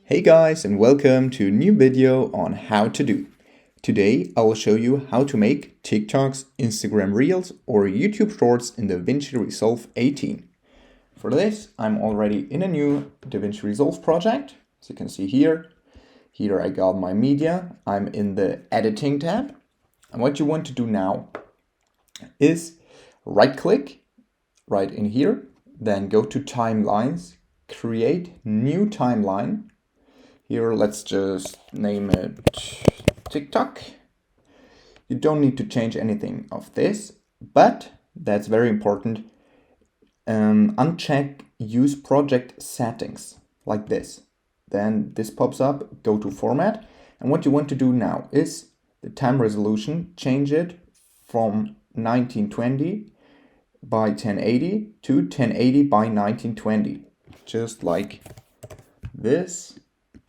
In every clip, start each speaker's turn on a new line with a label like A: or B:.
A: Hey guys, and welcome to a new video on how to do. Today I will show you how to make TikToks, Instagram Reels or YouTube Shorts in DaVinci Resolve 18. For this, I'm already in a new DaVinci Resolve project. As you can see here I got my media. I'm in the editing tab. And what you want to do now is right click right in here, then go to timelines, create new timeline. Here, let's just name it TikTok. You don't need to change anything of this, but that's very important. Uncheck use project settings like this. Then this pops up, go to format. And what you want to do now is the time resolution, change it from 1920 by 1080 to 1080 by 1920. Just like this.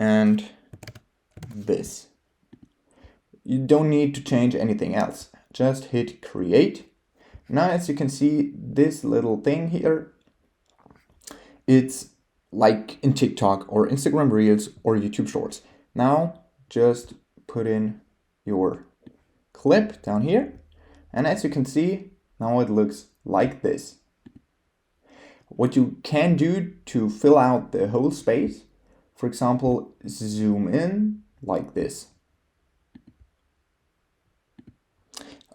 A: And this. You don't need to change anything else. Just hit create. Now, as you can see, this little thing here, it's like in TikTok or Instagram Reels or YouTube Shorts. Now, just put in your clip down here. And as you can see, now it looks like this. What you can do to fill out the whole space, for example, zoom in like this.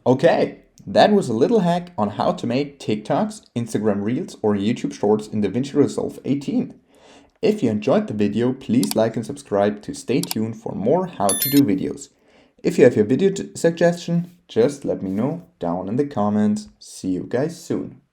A: Okay, that was a little hack on how to make TikToks, Instagram Reels or YouTube Shorts in DaVinci Resolve 18. If you enjoyed the video, please like and subscribe to stay tuned for more how to do videos. If you have your video suggestion, just let me know down in the comments. See you guys soon.